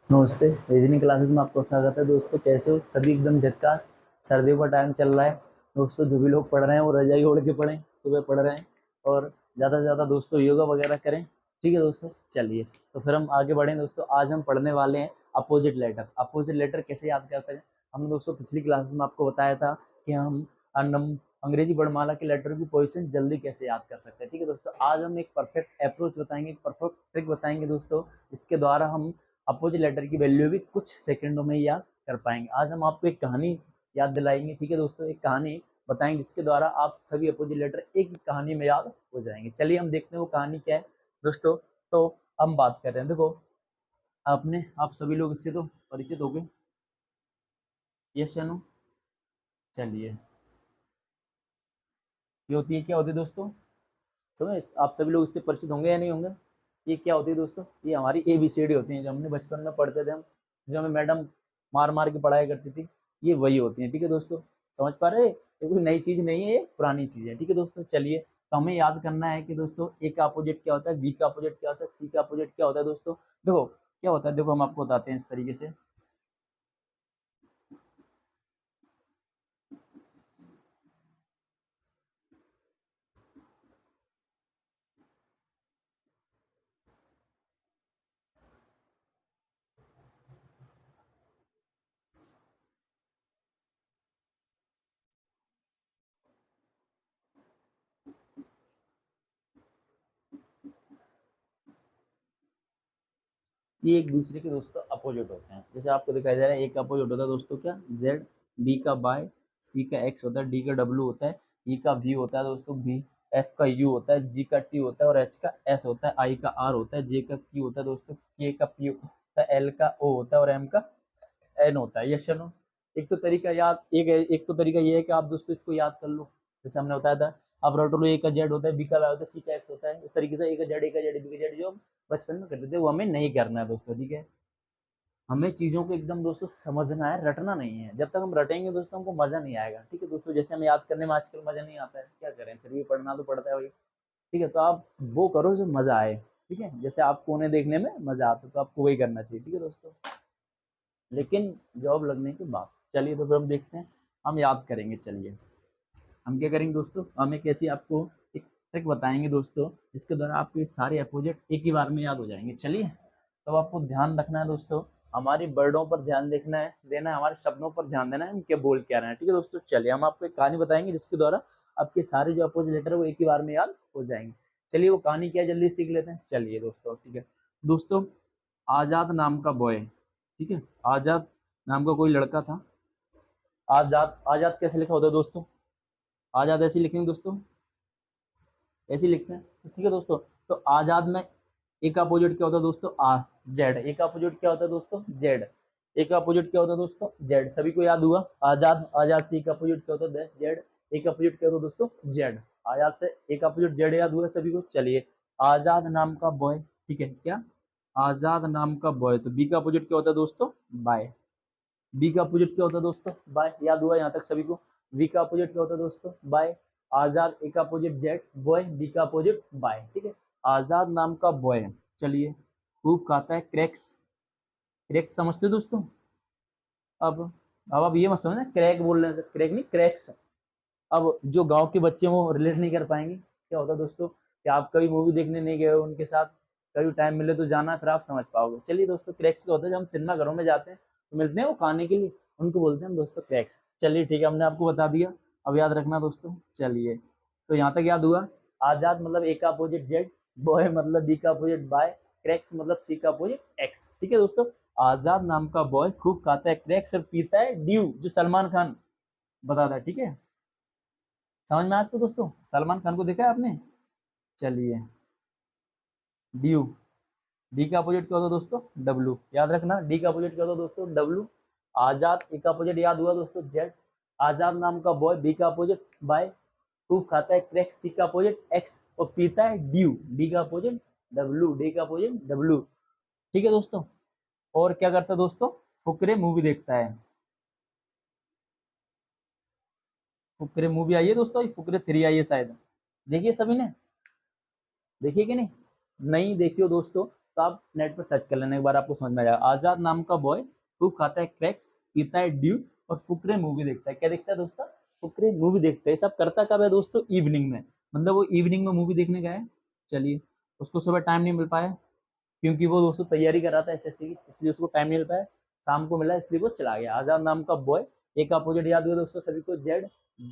नमस्ते। Reasoning classes में आपका स्वागत है दोस्तों। कैसे हो सभी? एकदम झक्कास। सर्दियों का टाइम चल रहा है दोस्तों। जो भी लोग पढ़ रहे हैं वो रजाई ओढ़ के पढ़ें, सुबह पढ़ रहे हैं। और ज़्यादा से ज़्यादा दोस्तों योगा वगैरह करें। ठीक है दोस्तों, चलिए तो फिर हम आगे बढ़ें दोस्तों। आज हम पढ़ने वाले हैं अपोजिट लेटर। अपोजिट लेटर कैसे याद करते हैं? हमने दोस्तों पिछली क्लासेस में आपको बताया था कि हम अंग्रेजी वर्णमाला के लेटर की पोजीशन जल्दी कैसे याद कर सकते हैं। ठीक है दोस्तों, आज हम एक परफेक्ट अप्रोच बताएंगे, एक परफेक्ट ट्रिक बताएंगे दोस्तों, जिसके द्वारा हम अपोजिट लेटर की वैल्यू भी कुछ सेकंडों में याद कर पाएंगे। आज हम आपको एक कहानी याद दिलाएंगे। ठीक है दोस्तों, एक कहानी बताएंगे जिसके द्वारा आप सभी अपोजिट लेटर एक ही कहानी में याद हो जाएंगे। चलिए हम देखते हैं वो कहानी क्या है दोस्तों। तो हम बात कर रहे हैं, देखो आप सभी लोग इससे तो परिचित हो गए। यस या नो? चलिए, ये होती है, क्या होती है दोस्तों? समझ, आप सभी लोग इससे परिचित होंगे या नहीं होंगे? ये क्या होती है दोस्तों? ये हमारी ABCD होती है, जो हमने बचपन में पढ़ते थे हम, जो हमें मैडम मार मार के पढ़ाया करती थी। ये वही होती है। ठीक है दोस्तों, समझ पा रहे हैं? ये कोई नई चीज नहीं है, ये पुरानी चीज है। ठीक है दोस्तों, चलिए तो हमें याद करना है कि दोस्तों ए का अपोजिट क्या होता है, बी का अपोजिट क्या होता है, सी का अपोजिट क्या होता है दोस्तों। देखो क्या होता है, देखो हम आपको बताते हैं इस तरीके से। ये एक दूसरे के दोस्तों अपोजिट होते हैं। जैसे आपको दिखाई दे रहा है, एक का अपोजिट होता है दोस्तों क्या, जेड। बी का बाय, सी का एक्स होता है, डी का डब्ल्यू होता है, ई का वी होता है दोस्तों बी, एफ का यू होता है, जी का टी होता है और एच का एस होता है, आई का आर होता है, जे का क्यू होता है दोस्तों, के का पी होता है, एल का ओ होता है और एम का एन होता है। यस या नो? एक तो तरीका ये है कि आप दोस्तों इसको याद कर लो। जैसे हमने बताया था, अब रट लो, ए का जेड होता है, बी का वाई होता है, सी का एक्स होता है। इस तरीके से ए का जेड बी का जेड जो हम बचपन में करते थे, वो हमें नहीं करना है दोस्तों। ठीक है, हमें चीज़ों को एकदम दोस्तों समझना है, रटना नहीं है। जब तक हम रटेंगे दोस्तों हमको मज़ा नहीं आएगा। ठीक है दोस्तों, जैसे हमें याद करने में आजकल मज़ा नहीं आता है, क्या करें, फिर भी पढ़ना तो पड़ता है भाई। ठीक है, तो आप वो करो जो मज़ा आए। ठीक है, जैसे आपको उन्हें देखने में मज़ा आता है तो आपको वही करना चाहिए। ठीक है दोस्तों, लेकिन जॉब लगने के बाद, चलिए तो फिर हम देखते हैं, हम याद करेंगे। चलिए हम क्या करेंगे दोस्तों, हम एक ऐसी आपको एक ट्रिक बताएंगे दोस्तों, जिसके द्वारा आपके सारे अपोजिट एक ही बार में याद हो जाएंगे। चलिए, तो आपको ध्यान रखना है दोस्तों, हमारी वर्डों पर ध्यान देखना है, देना है, हमारे शब्दों पर ध्यान देना है, हम क्या बोल क्या रहे हैं। ठीक है दोस्तों, चलिए हम आपको एक कहानी बताएंगे जिसके द्वारा आपके सारे जो अपोजिट लेटर है वो एक ही बार में याद हो जाएंगे। चलिए वो कहानी क्या है, जल्दी सीख लेते हैं। चलिए दोस्तों, ठीक है दोस्तों, आजाद नाम का बॉय, ठीक है, आजाद नाम का कोई लड़का था। आजाद, आजाद कैसे लिखा होता है दोस्तों? आजाद ऐसे लिखेंगे दोस्तों, ऐसे लिखते हैं। तो ठीक है दोस्तों, तो आजाद में एक अपोजिट क्या होता है दोस्तों? आ, जेड। एक अपोजिट क्या होता है दोस्तों? जेड। एक अपोजिट क्या होता है दोस्तों? जेड। सभी को याद हुआ? आजाद, आजाद से एक अपोजिट क्या होता है? जेड। एक अपोजिट क्या होता है दोस्तों? जेड। आजाद से एक अपोजिट जेड याद हुआ सभी को। चलिए, आजाद नाम का बॉय, ठीक है क्या, आजाद नाम का बॉय, तो बी का अपोजिट क्या होता है दोस्तों? बाय। बी का अपोजिट क्या होता है दोस्तों? बाय। याद हुआ यहाँ तक सभी को? वी का अपोजिट क्या होता है दोस्तों? बाय। आजाद, ए का अपोजिट जेड, बॉय, बी का अपोजिट बाय। ठीक है, आजाद नाम का बॉय, चलिए, खूब खाता है क्रैक्स। क्रैक्स समझते हो दोस्तों? अब अब आप ये मत समझना क्रैक बोल रहे हैं, क्रैक नहीं, क्रैक्स। अब जो गांव के बच्चे वो रिलेट नहीं कर पाएंगे। क्या होता है दोस्तों कि आप कभी मूवी देखने नहीं गए हो उनके साथ, कभी टाइम मिले तो जाना, फिर आप समझ पाओगे। चलिए दोस्तों, क्रैक्स क्या होता है, जब हम सिनेमा घरों में जाते हैं तो मिलते हैं वो खाने के लिए, उनको बोलते हैं हम दोस्तों क्रैक्स। चलिए ठीक है, हमने आपको बता दिया, अब याद रखना दोस्तों। चलिए, तो यहाँ तक याद हुआ। आजाद मतलब ए का अपोजिट जेड, बॉय मतलब बी का अपोजिट बाय, क्रैक्स मतलब सी का अपोजिट एक्स। ठीक है दोस्तों, आजाद नाम का बॉय खूब खाता है क्रैक्स और पीता है ड्यू, जो सलमान खान बताता है। ठीक है, समझ में आज तो दोस्तों, सलमान खान को देखा है आपने? चलिए, ड्यू। डी का अपोजिट क्या होता है दोस्तों? डब्लू। याद रखना, डी का अपोजिट क्या होता है दोस्तों? डब्लू। आजाद, ए का अपोजिट याद हुआ दोस्तों? जेड। आजाद नाम का बॉय, बी का अपोजिट बाय, खूब खाता है क्रैक, सी का अपोजिट एक्स और पीता है ड्यू, डी का अपोजिट डब्लू, डी का अपोजिट डब्लू। ठीक है दोस्तों, और क्या करता है दोस्तों? फुकरे मूवी देखता है। फुकरे मूवी आई है दोस्तों, फुकरे 3 आई है शायद, देखिए सभी ने, देखिए कि नहीं? नहीं देखियो दोस्तों, तो आप नेट पर सर्च कर लेना, एक बार आपको समझ में आ जाएगा। आजाद नाम का बॉय खूब खाता है क्रैक्स, पीता है ड्यू और फुकरे मूवी देखता है। क्या देखता है दोस्तों? फुकरे मूवी देखता है। सब करता कब है दोस्तों? इवनिंग में, मतलब वो इवनिंग में मूवी देखने गया है। चलिए, उसको सुबह टाइम नहीं मिल पाया क्योंकि वो दोस्तों तैयारी कर रहा था एसएससी की, इसलिए उसको टाइम नहीं मिल पाया। शाम को मिला इसलिए वो चला गया। आजाद नाम का बॉय, ए का अपोजिट याद हुआ दोस्तों सभी को, जेड।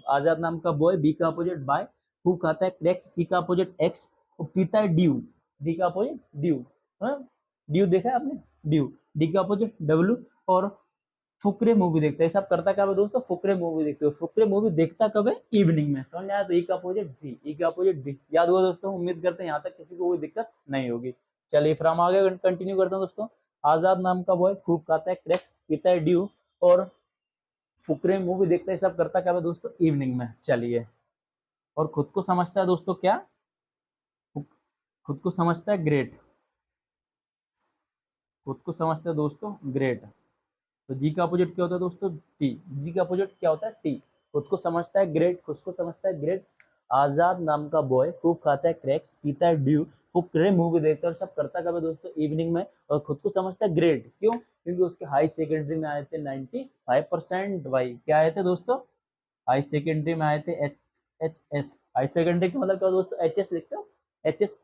आजाद नाम का बॉय, बी का अपोजिट बाय, हु खाता है क्रैक्स, सी का अपोजिट एक्स, और पीता है ड्यू, डी का अपोजिट ड्यू। हाँ, ड्यू देखा है आपने? ड्यू। डी का अपोजिट डब्ल्यू, और फुकरे मूवी देखता है। सब करता कब है दोस्तों? फुकरे मूवी देखते हो। फुकरे मूवी देखता कब है? इवनिंग में। समझ में आया? तो ई का अपोजिट बी, ई का अपोजिट बी याद हुआ दोस्तों? उम्मीद करते हैं यहाँ तक किसी को कोई दिक्कत नहीं होगी। चलिए फिर हम आगे कंटिन्यू करते हैं दोस्तों। आजाद नाम का बॉय खूब खाता है क्रैक्स, पीता है ड्यू और फुकरे मूवी देखता है। सब करता कब है दोस्तों? इवनिंग में। चलिए, और खुद को समझता है दोस्तों क्या? खुद को समझता है ग्रेट। खुद को समझता है दोस्तों ग्रेट। तो जी का अपोजिट क्या होता है दोस्तों? टी। जी का अपोजिट क्या होता है? टी। खुद को समझता है ग्रेट, खुद को समझता है ग्रेट। आजाद नाम का बॉय खूब खाता है क्रैक्स, पीता है ड्यू, फुकरे मूवी देखता है। और सब करता कब है दोस्तों? इवनिंग में। और खुद को समझता है ग्रेट, क्यों? क्योंकि उसके हाई सेकेंडरी में आए थे 95%। भाई क्या आए थे दोस्तों? हाई सेकेंडरी में आए थे एच एस। हाई सेकेंडरी का मतलब क्या दोस्तों? एच एस लिखते हो, एच एस।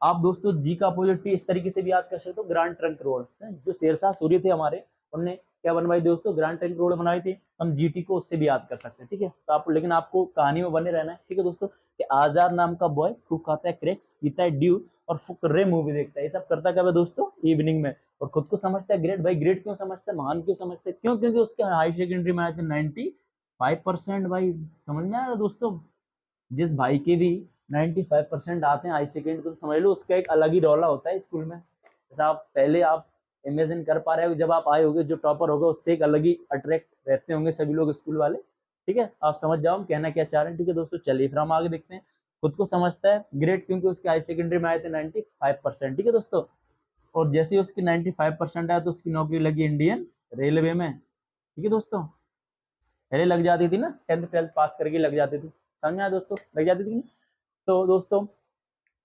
आप दोस्तों जी का अपोजिट टी इस तरीके से भी याद कर सकते हो, ग्रांड ट्रंक रोड। जो शेरशाह सूरी थे हमारे, उनने क्या बनवाई दोस्तों? ग्रांड ट्रंक रोड बनाई थी। हम जीटी को उससे भी याद कर सकते हैं, ठीक है। तो आप, लेकिन आपको कहानी में बने रहना है, ठीक है दोस्तों। कि आजाद नाम का बॉय खूब खाता है क्रैक्स, पीता है ड्यू और फुकरे मूवी देखता है। ये सब करता कब है दोस्तों? इवनिंग में। और खुद को समझता है ग्रेट। भाई ग्रेट क्यों समझता है? महान क्यों समझते हैं? क्यों? क्योंकि उसके हाई सेकेंडरी में आए थे 95%। भाई समझ में आ रहा है दोस्तों? जिस भाई के भी 95% आते हैं हाई सेकेंडरी, तो समझ लो उसका एक अलग ही रौला होता है स्कूल में। जैसा आप पहले आप इमेजिन कर पा रहे हो, जब आप आए होगे जो टॉपर होगा उससे एक अलग ही अट्रैक्ट रहते होंगे सभी लोग स्कूल वाले, ठीक है। आप समझ जाओ हम कहना क्या चाह रहे हैं, ठीक है दोस्तों। चलिए फिर हम आगे देखते हैं। खुद को समझता है ग्रेट क्योंकि उसके हाई सेकेंडरी में आए थे 95%, ठीक है दोस्तों। और जैसे ही उसकी 95% आया तो उसकी नौकरी लगी इंडियन रेलवे में, ठीक है दोस्तों। पहले लग जाती थी ना, 10th 12th पास करके लग जाती थी। समझ में आया दोस्तों? लग जाती थी। तो दोस्तों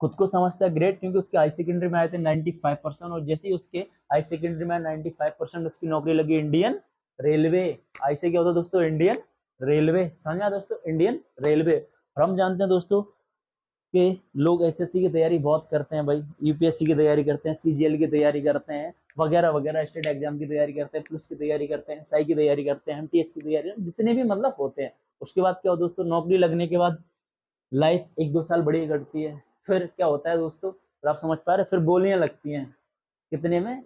खुद को समझता है ग्रेट क्योंकि उसके हाई सेकेंडरी में आए थे 95%। और जैसे ही उसके हाई सेकेंडरी में 95% उसकी नौकरी लगी इंडियन रेलवे। आई से क्या होता है दोस्तों? Indian railway. समझ में आया दोस्तों? Indian railway. और हम जानते हैं दोस्तों कि लोग एसएससी की तैयारी बहुत करते हैं भाई, यूपीएससी की तैयारी करते हैं, सीजीएल की तैयारी करते हैं, वगैरह वगैरह, स्टेट एग्जाम की तैयारी करते हैं, पुलिस की तैयारी करते हैं, एसआई की तैयारी करते हैं, एमटीएस की तैयारी, जितने भी मतलब होते हैं। उसके बाद क्या हो दोस्तों? नौकरी लगने के बाद लाइफ 1-2 साल बड़ी कटती है। फिर क्या होता है दोस्तों? तो आप समझ पा रहे हैं? फिर बोलियां लगती हैं, कितने में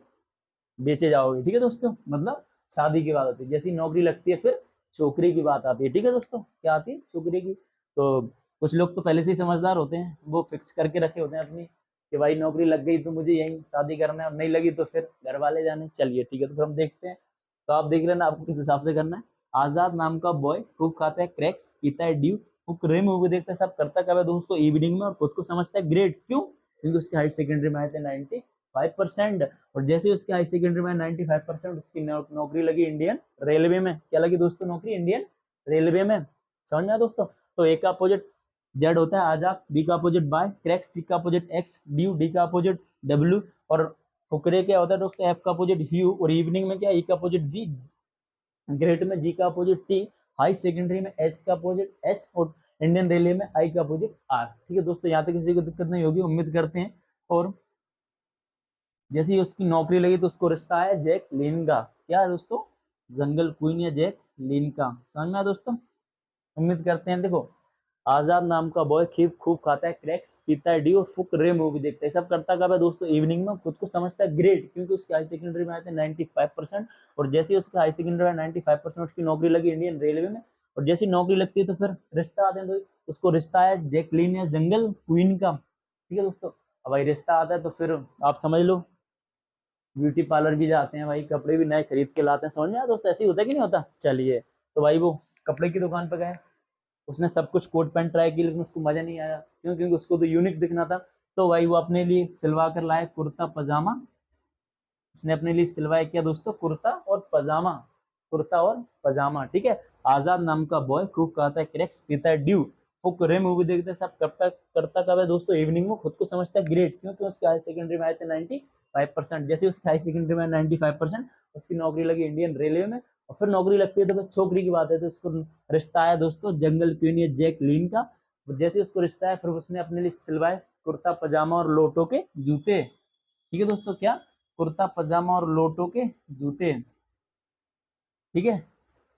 बेचे जाओगे, ठीक है दोस्तों। मतलब शादी की बात होती है, जैसी नौकरी लगती है फिर छोकरी की बात आती है, ठीक है दोस्तों। क्या आती है? छोकरी की। तो कुछ लोग तो पहले से ही समझदार होते हैं, वो फिक्स करके रखे होते हैं अपनी कि भाई नौकरी लग गई तो मुझे यही शादी करना है, और नहीं लगी तो फिर घर वाले जाने। चलिए ठीक है, तो फिर हम देखते हैं। तो आप देख लेना आपको किस हिसाब से करना है। आजाद नाम का बॉय खूब खाता है क्रैक्स, पीता है ड्यू, फुकरे मूवी देखता है। सब करता कब है दोस्तों? इवनिंग में। और खुद को समझता है ग्रेट, क्यों? क्योंकि उसके हाई सेकेंडरी में आए थे 95%। और जैसे ही उसके हाई सेकेंडरी में 95% उसकी नौकरी लगी इंडियन रेलवे में। क्या लगी दोस्तों? नौकरी इंडियन रेलवे में। समझ में आया दोस्तों? तो ए का अपोजिट जेड होता है आजाद, बी का अपोजिट बाय, क्रैक्स, सी का अपोजिट एक्स, ड्यू, डी का अपोजिट डब्ल्यू, और फुकरे क्या होता है दोस्तों? एफ का अपोजिट ह्यू। और इवनिंग में क्या? ई का अपोजिट जी, ग्रेट में जी का अपोजिट टी, हाई सेकेंडरी में एच का अपोजिट एस, और इंडियन रेलवे में आई का अपोजिट आर। ठीक है दोस्तों, यहाँ तक किसी को दिक्कत नहीं होगी उम्मीद करते हैं। और जैसे ही उसकी नौकरी लगी तो उसको रिश्ता है जैक लिन का। क्या है दोस्तों? जंगल क्वीन या जैक लिन का। समझ में आया दोस्तों? उम्मीद करते हैं। देखो, आजाद नाम का बॉय खूब खूब खाता है क्रैक्स, पीता है डी और फुक रे मूवी देखता है। सब करता कब है दोस्तों? इवनिंग में। खुद को समझता है ग्रेट क्योंकि उसके हाई सेकेंडरी में आए थे 95%। और जैसे ही उसका हाई सेकेंडरी में 95% उसकी नौकरी लगी इंडियन रेलवे में। और जैसी नौकरी लगती है तो फिर रिश्ता आते हैं, तो उसको रिश्ता है जैकलीन या जंगल क्वीन का। ठीक है दोस्तों। अब भाई रिश्ता आता है तो फिर आप समझ लो, ब्यूटी पार्लर भी जाते हैं भाई, कपड़े भी नए खरीद के लाते हैं। समझ में आया दोस्तों? ऐसे ही होता है कि नहीं होता? चलिए, तो भाई वो कपड़े की दुकान पे गए, उसने सब कुछ कोट पैंट ट्राई की लेकिन उसको मजा नहीं आया। क्यों? क्योंकि उसको तो यूनिक दिखना था। तो भाई वो अपने लिए सिलवा कर लाया कुर्ता पजामा। उसने अपने लिए सिलवाया क्या दोस्तों? कुर्ता और पजामा। कुर्ता और पजामा, ठीक है। आजाद नाम का बॉय खूब खाता है क्रैक्स, पीता है ड्यू फुक रे मूवी देखते सब करता करता कब है दोस्तों, इवनिंग में, खुद को समझता है ग्रेट, क्योंकि उसके हाई सेकेंडरी में आए थे 95%। जैसे उसके हाई सेकेंडरी में 95%, उसकी नौकरी लगी इंडियन रेलवे में, और फिर नौकरी लगती है तो फिर छोकरी की बात है, तो उसको रिश्ता आया दोस्तों जंगल क्वीन या जैकलीन का। जैसे उसको रिश्ता है, फिर उसने अपने लिए सिलवाए कुर्ता पजामा और लोटो के जूते। ठीक है दोस्तों, क्या, कुर्ता पजामा और लोटो के जूते। ठीक है,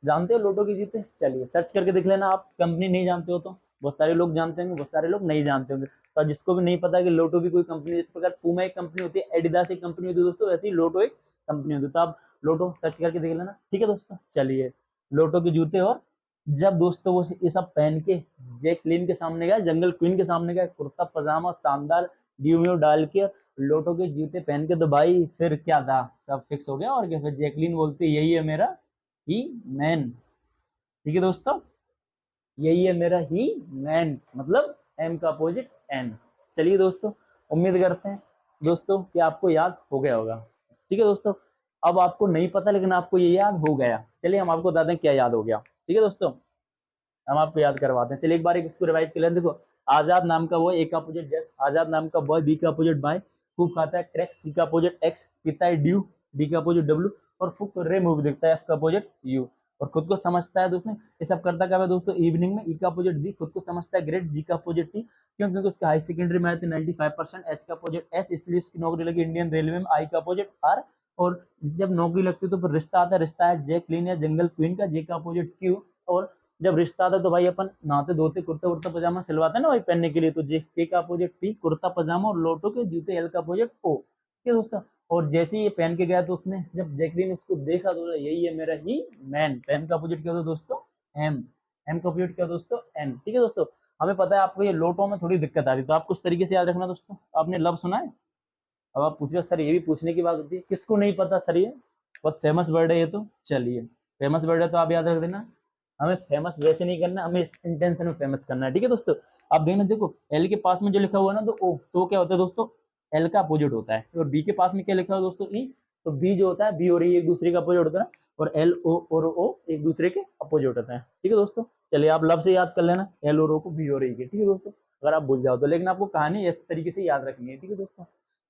जानते हो लोटो के जूते? चलिए सर्च करके देख लेना, आप कंपनी नहीं जानते हो तो, बहुत सारे लोग जानते होंगे, बहुत सारे लोग नहीं जानते होंगे। तो जिसको भी नहीं पता कि लोटो भी कोई कंपनी, इस प्रकार पूमा एक कंपनी होती है, एडिडास एक कंपनी होती है दोस्तों, वैसे ही लोटो एक कंपनी होती है। तो आप लोटो सर्च करके देख लेना। ठीक है दोस्तों, चलिए लोटो के जूते। और जब दोस्तों वो ये सब पहन के जैकलीन के सामने गया, जंगल क्वीन के सामने गया, कुर्ता पजामा शानदार ड्यू डाल के, लोटो के जूते पहन के, तो भाई फिर क्या था, सब फिक्स हो गया। और क्या, फिर जैकलीन बोलती यही है मेरा ही मैन। ठीक है दोस्तों, यही है मेरा ही मैन, मतलब एम का अपोजिट एन। चलिए दोस्तों, उम्मीद करते हैं दोस्तों कि आपको याद हो गया होगा। ठीक है दोस्तों, अब आपको नहीं पता लेकिन आपको ये याद हो गया। चलिए हम आपको बता दें क्या याद हो गया। ठीक है दोस्तों, हम आपको याद करवाते हैं। चलिए एक बार इसको रिवाइज कर लें। देखो, आजाद नाम का बॉय, ए का अपोजिट जेड, आजाद नाम का बॉय, बी का अपोजिट बाय, खूब खाता है क्रैक, सी का अपोजिट एक्स, पीता है ड्यू, डी का अपोजिट डब्ल्यू, और फुक रे मूवी देखता है, एफ का अपोजिट यू, और खुद को समझता है दोस्तों, ये सब करता क्या है दोस्तों इवनिंग में, ई का अपोजिट बी, खुद को समझता है ग्रेट, जी का अपोजिट टी, क्यों, क्योंकि उसका हाई सेकेंडरी में आए थे 95%, एच का अपोजिट एस, इसलिए उसकी नौकरी लगी इंडियन रेलवे में, आई का अपोजिट आर, और जब नौकरी लगती है तो फिर रिश्ता आता है, रिश्ता है जैकलीन या जंगल क्वीन का, जे का अपोजिट क्यू, और जब रिश्ता आता है तो भाई अपन नहाते धोते कुर्ता उर्ता पजामा सिलवाते हैं ना भाई पहनने के लिए, तो जे के का अपोजिट पी, कुर्ता पजामा और लोटो के जूते, एल का अपोजिट ओ। ठीक है दोस्तों, और जैसे ही ये पहन के गया तो उसने, जब जैकलीन उसको देखा तो यही है मेरा ही मैन। पेन का अपोजिट क्या होता है दोस्तों, एम, एम का अपोजिट क्या दोस्तों, एन। ठीक है दोस्तों, हमें पता है आपको ये लोटो में थोड़ी दिक्कत आ रही, तो आपको उस तरीके से याद रखना दोस्तों। आपने लव सुना है? अब आप पूछ रहे हो सर, ये भी पूछने की बात होती है, किसको नहीं पता सर, ये बहुत फेमस वर्ड है ये तो। चलिए, फेमस वर्ड है तो आप याद रख देना। हमें फेमस वैसे नहीं करना, हमें इस इंटेंशन में फेमस करना है। ठीक है दोस्तों, आप देखना, देखो एल के पास में जो लिखा हुआ है ना, तो ओ, तो क्या होता है दोस्तों, एल का अपोजिट होता है। और बी के पास में क्या लिखा हुआ है दोस्तों, ई, तो बी जो होता है, बी और ई एक दूसरे का अपोजिट होता है, और एल ओ और ओ एक दूसरे के अपोजिट होता है। ठीक है दोस्तों, चलिए आप लव से याद कर लेना, एल और ओ को, बी और ई के। ठीक है दोस्तों, अगर आप भूल जाओ तो, लेकिन आपको कहानी इस तरीके से याद रखनी है। ठीक है दोस्तों,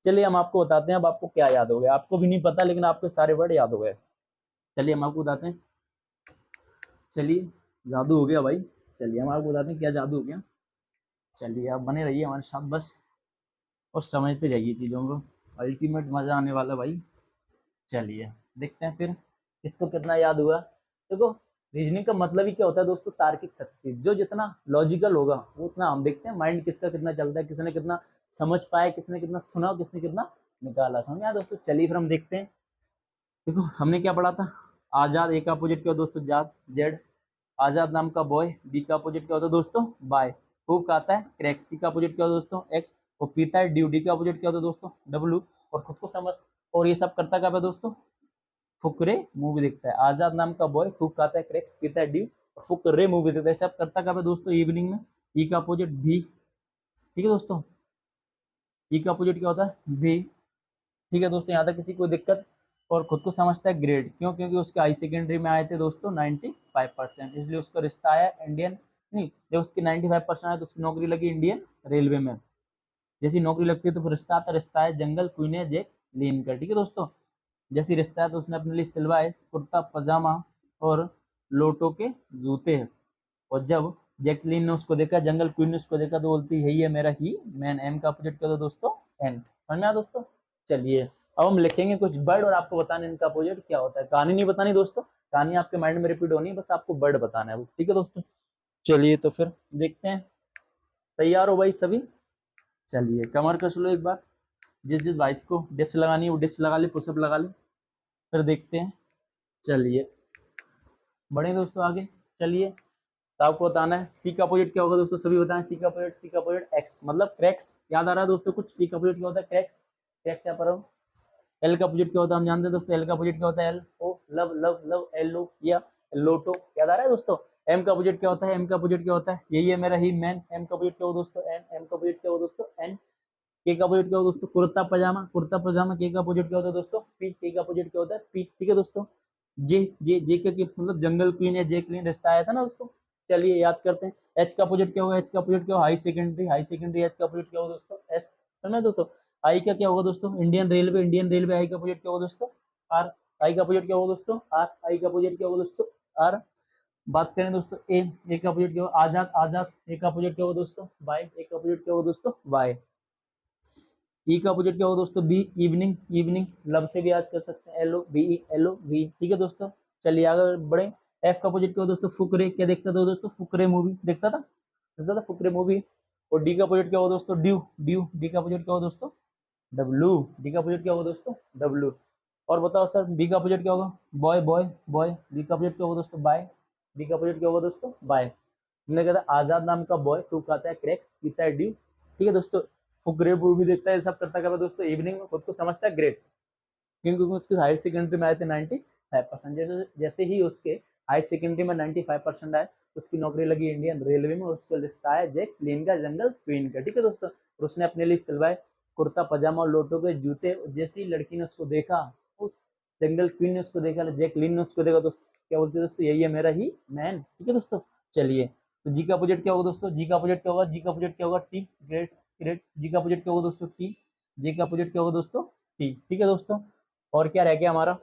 चलिए हम आपको बताते हैं अब आपको क्या याद हो गया। आपको भी नहीं पता लेकिन आपके सारे वर्ड याद हो गए। चलिए हम आपको बताते हैं। चलिए, जादू हो गया भाई। चलिए हम आपको बताते हैं क्या जादू हो गया। चलिए आप बने रहिए हमारे साथ बस, और समझते जाइए चीज़ों को, अल्टीमेट मज़ा आने वाला भाई। चलिए देखते हैं फिर इसको कितना याद हुआ। देखो, रीजनिंग का मतलब ही क्या होता है दोस्तों, तार्किक शक्ति। जो जितना लॉजिकल होगा वो उतना, हम देखते हैं माइंड किसका कितना चलता है, किसने कितना समझ पाया, किसने कितना सुना, किसने कितना निकाला। समझ आया दोस्तों? चलिए फिर हम देखते हैं। देखो हमने क्या पढ़ा था, आजाद, ए का अपोजिट क्या होता है दोस्तों, जाद, जेड, आजाद नाम का बॉय, बी का अपोजिट क्या होता है दोस्तों, बाय, खूब खाता है क्रैक, सी का अपोजिट क्या होता है दोस्तों, एक्स, और पीता है ड्यू, डी का अपोजिट क्या होता है दोस्तों, डब्ल्यू, और खुद को समझ, और ये सब करता क्या है दोस्तों, फुकरे मूवी देखता है। आजाद नाम का बॉय खूब खाता है क्रैक्स, पीता है ड्यू, और फुकरे मूवी देखता है। सब करता क्या है दोस्तों इवनिंग में, ई का अपोजिट भी। ठीक है दोस्तों, ई का अपोजिट क्या होता है, भी। ठीक है दोस्तों, यहाँ तक किसी को दिक्कत? और खुद को समझता है ग्रेड, क्यों, क्योंकि उसके हाई सेकेंडरी में आए थे दोस्तों 95%, इसलिए उसका रिश्ता आया इंडियन, नहीं, जब उसकी 95% आया तो उसकी नौकरी लगी इंडियन रेलवे में। जैसी नौकरी लगती है तो फिर रिश्ता आता, रिश्ता है जंगल क्वीन जेक लीन का। ठीक है दोस्तों, जैसी रिश्ता है तो उसने अपने लिए सिलवाए कुर्ता पजामा और लोटो के जूते। और जब जैकलीन ने उसको देखा, जंगल क्वीन ने उसको देखा, तो बोलती यही है मेरा ही मैन। एम का अपोजिट कर दो दोस्तों, एन। समझ में आया दोस्तों? चलिए अब हम लिखेंगे कुछ वर्ड और आपको बताना इनका अपोजिट क्या होता है। कहानी नहीं बतानी दोस्तों, कहानी आपके माइंड में रिपीट होनी है, बस आपको वर्ड बताना है वो। ठीक है दोस्तों, चलिए तो फिर देखते हैं। तैयार हो भाई सभी? चलिए कमर कस लो एक बार, जिस जिस भाई को डिप्स लगानी है वो डिप्स लगा ले, पुशअप लगा ले, फिर देखते हैं। चलिए बढ़े दोस्तों आगे। चलिए, तो आपको बताना है सी का अपोजिट क्या होगा दोस्तों, सभी बताएं। सी का अपोजिट, सी का अपोजिट एक्स, मतलब क्रैक्स। याद आ रहा है दोस्तों कुछ? सी का अपोजिट क्या होता है, क्रैक्स, क्रैक्स यहाँ पर हो। एल का अपोजिट क्या होता है हम जानते हैं दोस्तों, एल का अपोजिट क्या होता है, L O, love, love love, L O या लोटो। याद आ रहा है दोस्तों? एम का अपोजिट क्या होता है, एम का अपोजिट क्या होता है, यही है मेरा ही मैन। एम का अपोजिट क्या हो दोस्तों, एन, एम का अपोजिट क्या हो दोस्तों, एन। के का अपोजिट क्या हो दोस्तों, कुर्ता पजामा, कुर्ता पजामा। के का अपोजिट क्या होता है दोस्तों, पी, के का अपोजिट क्या होता है, पी। ठीक है दोस्तों, जे, जे के मतलब जंगल क्वीन या जे क्वीन रिश्ता आया था ना दोस्तों। चलिए याद करते हैं। एच का अपोजिट क्या होगा, एच का अपोजिट क्या होगा, high secondary, high secondary H का अपोजिट क्या होगा दोस्तों, एस। समझ दो तो आई का क्या होगा दोस्तों, इंडियन रेलवे, इंडियन रेलवे आई का अपोजिट क्या होगा दोस्तों, आर। आई का अपोजिट क्या होगा दोस्तों, आर। आई का अपोजिट क्या होगा दोस्तों, आर। बात करें दोस्तों ए का अपोजिट क्या होगा, आजाद, आजाद ए का अपोजिट क्या होगा दोस्तों, बाय। ए का अपोजिट क्या होगा दोस्तों, बाय। ई का अपोजिट क्या होगा दोस्तों, बी, इवनिंग, इवनिंग लब से भी याद कर सकते हैं, L O B E, L O B. ठीक है दोस्तों, चलिए आगे बढ़े। एफ का अपोजिट क्या होगा दोस्तों, फुकरे। क्या देखता था दोस्तों, फुकरे मूवी देखता था, देखता था फुकरे मूवी। और डी का अपोजिट क्या होगा दोस्तों, ड्यू, ड्यू। डी का अपोजिट क्या होगा दोस्तों, डब्लू। डी का अपोजिट क्या होगा दोस्तों, डब्लू। और बताओ सर बी का अपोजिट क्या होगा, बॉय, बॉय, बॉय। बी का अपोजिट क्या होगा दोस्तों, बाय। बी का अपोजिट क्या होगा दोस्तों, बाय। हमने कहा था आजाद नाम का बॉय, टू कहता है क्रैक्स, पीता है ड्यू। ठीक है दोस्तों, फुकरे मूवी देखता है, सब करता करता दोस्तों इवनिंग में खुद को समझता है ग्रेट, क्योंकि उसके हायर सेकेंडरी में आए थे 95%। जैसे जैसे ही उसके हायर सेकेंडरी में 95% आए, उसकी नौकरी लगी इंडियन रेलवे में, और उसको रिश्ता है जैक लिन का, जंगल क्वीन का। ठीक है दोस्तों, और उसने अपने लिए सिलवाए कुर्ता पजामा और लोटो के जूते। जैसे ही लड़की ने उसको देखा, उस जंगल क्वीन ने उसको देखा, जैक लिन ने उसको देखा, तो क्या बोलते हैं दोस्तों, यही है मेरा ही मैन। ठीक है दोस्तों, चलिए तो जी का अपोजिट क्या होगा दोस्तों, जी का अपोजिट क्या होगा, जी का अपोजिट क्या होगा, टी, ग्रेट, ग्रेट। जी का अपोजिट क्या होगा दोस्तों, टी। जी का अपोजिट क्या होगा दोस्तों, टी। ठीक है दोस्तों, और क्या रह गया हमारा,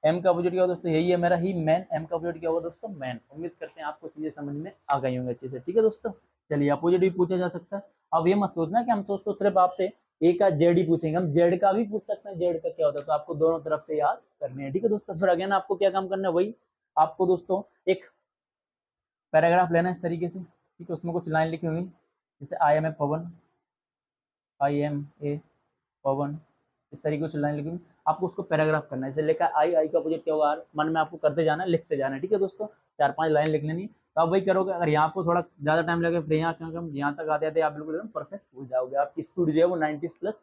एम का अपोजिट क्या होगा दोस्तों, यही है मेरा ही मैन। एम का अपोजिट क्या होगा दोस्तों, मैन। उम्मीद करते हैं आपको चीजें समझ में आ गई होंगी अच्छे से। ठीक है दोस्तों, चलिए अपोजिट भी पूछा जा सकता है। अब ये मत सोचना कि हम सोचते सिर्फ आपसे ए का जेड ही पूछेंगे, हम जेड का भी पूछ सकते हैं, जेड का क्या होता है, तो आपको दोनों तरफ से याद करने हैं। ठीक है दोस्तों, फिर अगेन आपको क्या काम करना है, वही आपको दोस्तों एक पैराग्राफ लेना है इस तरीके से। ठीक है, उसमें कुछ लाइन लिखी होंगी, जैसे I M A Pawan, I M A पवन, इस तरीके से लाइन लिखी, आपको उसको पैराग्राफ करना है। जैसे लेकर आई का अपोजिट क्या होगा, आर। मन में आपको करते जाना है, लिखते जाना है। ठीक है दोस्तों, 4-5 लाइन लिख लेनी, तो आप वही करोगे। अगर यहाँ पर थोड़ा ज्यादा टाइम लगे, फिर यहाँ तक आते आते आप बिल्कुल एकदम परफेक्ट हो जाओगे, आपकी स्पीड जो है वो 90+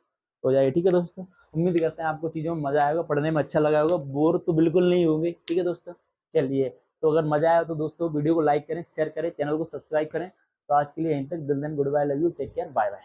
हो जाएगी। ठीक है दोस्तों, उम्मीद करते हैं आपको चीजों में मजा आएगा, पढ़ने में अच्छा लगा होगा, बोर तो बिल्कुल नहीं होंगे। ठीक है दोस्तों, चलिए तो अगर मजा आया तो दोस्तों वीडियो को लाइक करें, शेयर करें, चैनल को सब्सक्राइब करें। तो आज के लिए यहीं तक, दिल दिन good bye, love you, take care, bye bye.